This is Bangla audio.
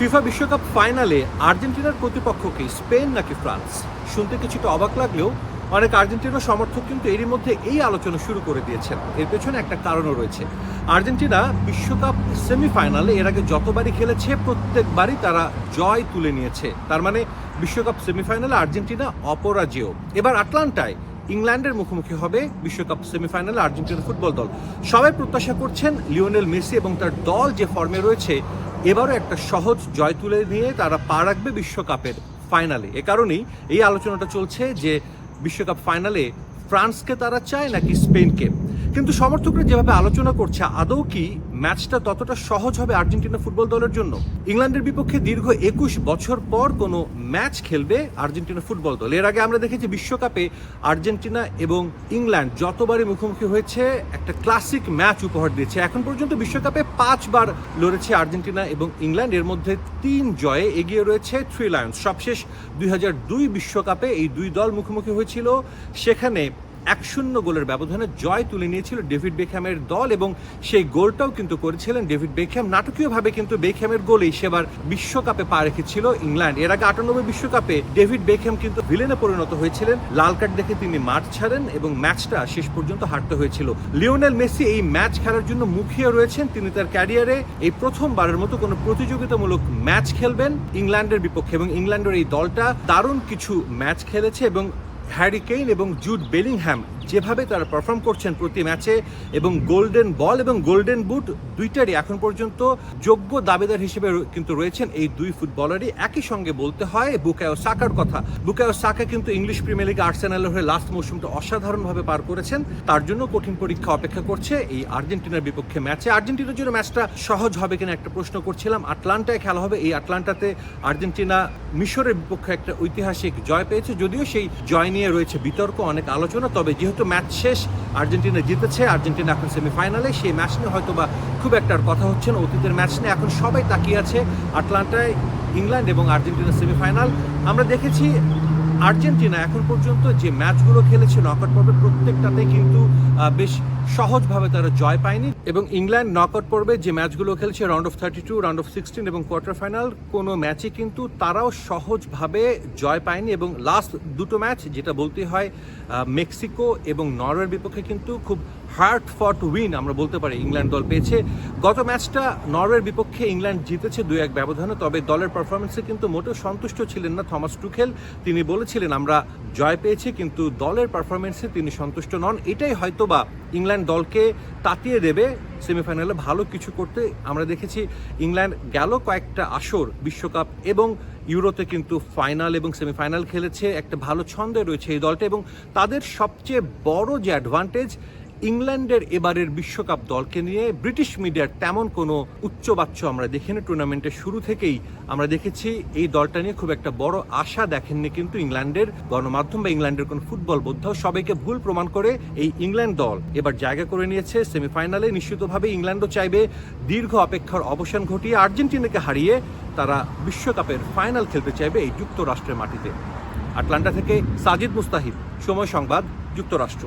ফিফা বিশ্বকাপ ফাইনালে আর্জেন্টিনার প্রতিপক্ষ কি স্পেন নাকি ফ্রান্স? শুনতে কিছুটা অবাক লাগলেও অনেক আর্জেন্টিনা সমর্থক কিন্তু এরই মধ্যে এই আলোচনা শুরু করে দিয়েছেন। এর পেছনে একটা কারণও রয়েছে। আর্জেন্টিনা বিশ্বকাপ সেমিফাইনালে এর আগে যতবারই খেলেছে প্রত্যেকবারই তারা জয় তুলে নিয়েছে। তার মানে বিশ্বকাপ সেমিফাইনালে আর্জেন্টিনা অপরাজেয়। এবার আটলান্টায় ইংল্যান্ডের মুখোমুখি হবে বিশ্বকাপ সেমিফাইনালে আর্জেন্টিনা ফুটবল দল। সবাই প্রত্যাশা করছেন লিওনেল মেসি এবং তার দল যে ফর্মে রয়েছে এবারও একটা সহজ জয় তুলে নিয়ে তারা পা রাখবে বিশ্বকাপের ফাইনালে। এ কারণেই এই আলোচনাটা চলছে যে বিশ্বকাপ ফাইনালে ফ্রান্সকে তারা চায় নাকি স্পেনকে। কিন্তু সমর্থকরা যেভাবে আলোচনা করছে, আদৌ কি ম্যাচটা ততটা সহজ হবে আর্জেন্টিনা ফুটবল দলের জন্য? ইংল্যান্ডের বিপক্ষে দীর্ঘ 21 বছর পর কোনো ম্যাচ খেলবে আর্জেন্টিনা ফুটবল দল। এর আগে আমরা দেখেছি বিশ্বকাপে আর্জেন্টিনা এবং ইংল্যান্ড যতবারই মুখোমুখি হয়েছে একটা ক্লাসিক ম্যাচ উপহার দিয়েছে। এখন পর্যন্ত বিশ্বকাপে 5 বার লড়েছে আর্জেন্টিনা এবং ইংল্যান্ড, এর মধ্যে 3 জয়ে এগিয়ে রয়েছে থ্রি লায়ন্স। সবশেষ 2002 বিশ্বকাপে এই দুই দল মুখোমুখি হয়েছিল, সেখানে 1-0 গোলের ব্যবধানে জয় তুলে নিয়েছিল ডেভিড বেকহ্যামের দল এবং সেই গোলটাও কিন্তু করেছিলেন ডেভিড বেকহ্যাম। নাটকীয়ভাবে কিন্তু বেকহ্যামের গোলেই সেবার বিশ্বকাপে পা রেখেছিল ইংল্যান্ড। এর আগে 98 বিশ্বকাপে ডেভিড বেকহ্যাম কিন্তু ভিলেনে পরিণত হয়েছিলেন, লাল কার্ড দেখে তিনি মাঠ ছাড়েন এবং ম্যাচটা শেষ পর্যন্ত হারতে হয়েছিল। লিওনেল মেসি এই ম্যাচ খেলার জন্য মুখিয়ে রয়েছেন। তিনি তার ক্যারিয়ারে এই প্রথমবারের মতো কোনো প্রতিযোগিতামূলক ম্যাচ খেলবেন ইংল্যান্ডের বিপক্ষে এবং ইংল্যান্ডের এই দলটা দারুণ কিছু ম্যাচ খেলেছে এবং হ্যারি কেইন এবং জুড বেলিংহ্যাম যেভাবে তারা পারফর্ম করছেন প্রতি ম্যাচে এবং গোল্ডেন বল এবং গোল্ডেন বুট দুইটারই এখন পর্যন্ত যোগ্য দাবিদার হিসেবে কিন্তু রয়েছেন এই দুই ফুটবলারই। একই সঙ্গে বলতে হয় বুকায়ো সাকার কথা। বুকায়ো সাকা কিন্তু ইংলিশ প্রিমিয়ার লিগে আর্সেনালের হয়ে লাস্ট মৌসুমটা অসাধারণভাবে পার করেছেন। তার জন্য কঠিন পরীক্ষা অপেক্ষা করছে এই আর্জেন্টিনার বিপক্ষে ম্যাচে। আর্জেন্টিনার জন্য ম্যাচটা সহজ হবে কিনা একটা প্রশ্ন করছিলাম। আটলান্টায় খেলা হবে। এই আটলান্টাতে আর্জেন্টিনা মিশরের বিপক্ষে একটা ঐতিহাসিক জয় পেয়েছে, যদিও সেই জয় নিয়ে রয়েছে বিতর্ক, অনেক আলোচনা। তবে যেহেতু ম্যাচ শেষ, আর্জেন্টিনা জিতেছে, আর্জেন্টিনা এখন সেমিফাইনালে, সেই ম্যাচ নিয়ে হয়তো বা খুব একটা আর কথা হচ্ছে না অতীতের ম্যাচ নিয়ে। এখন সবাই তাকিয়ে আছে আটলান্টায় ইংল্যান্ড এবং আর্জেন্টিনা সেমিফাইনাল। আমরা দেখেছি আর্জেন্টিনা এখন পর্যন্ত যে ম্যাচগুলো খেলেছে নকআউট পর্বে প্রত্যেকটাতে কিন্তু বেশ সহজভাবে তারা জয় পায়নি এবং ইংল্যান্ড নকআউট পর্বে যে ম্যাচগুলো খেলেছে রাউন্ড অফ 32, রাউন্ড অফ 16 এবং কোয়ার্টার ফাইনাল, কোনো ম্যাচে কিন্তু তারাও সহজভাবে জয় পায়নি এবং লাস্ট দুটো ম্যাচ যেটা বলতে হয় মেক্সিকো এবং নরওয়ের বিপক্ষে কিন্তু খুব হার্ড ফট উইন আমরা বলতে পারি ইংল্যান্ড দল পেয়েছে। গত ম্যাচটা নরওয়ের বিপক্ষে ইংল্যান্ড জিতেছে 2-1 ব্যবধানে, তবে দলের পারফরমেন্সে কিন্তু মোটেও সন্তুষ্ট ছিলেন না থমাস টুখেল। তিনি বলেছিলেন আমরা জয় পেয়েছি কিন্তু দলের পারফরমেন্সে তিনি সন্তুষ্ট নন। এটাই হয়তোবা ইংল্যান্ড দলকে তাতিয়ে দেবে সেমিফাইনালে ভালো কিছু করতে। আমরা দেখেছি ইংল্যান্ড গেল কয়েকটা আসর বিশ্বকাপ এবং ইউরোতে কিন্তু ফাইনাল এবং সেমিফাইনাল খেলেছে, একটা ভালো ছন্দে রয়েছে এই দলটা এবং তাদের সবচেয়ে বড় যে অ্যাডভান্টেজ ইংল্যান্ডের এবারের বিশ্বকাপ দলকে নিয়ে ব্রিটিশ মিডিয়ার তেমন কোনো উচ্চবাচ্য আমরা দেখিনি। টুর্নামেন্টের শুরু থেকেই আমরা দেখেছি এই দলটা নিয়ে খুব একটা বড় আশা দেখেননি কিন্তু ইংল্যান্ডের গণমাধ্যম বা ইংল্যান্ডের কোনো ফুটবল বোদ্ধাও। সবাইকে ভুল প্রমাণ করে এই ইংল্যান্ড দল এবার জায়গা করে নিয়েছে সেমিফাইনালে। নিশ্চিতভাবে ইংল্যান্ডও চাইবে দীর্ঘ অপেক্ষার অবসান ঘটিয়ে আর্জেন্টিনাকে হারিয়ে তারা বিশ্বকাপের ফাইনাল খেলতে চাইবে এই যুক্তরাষ্ট্রের মাটিতে। আটলান্টা থেকে সাজিদ মুস্তাহিদ, সময় সংবাদ, যুক্তরাষ্ট্র।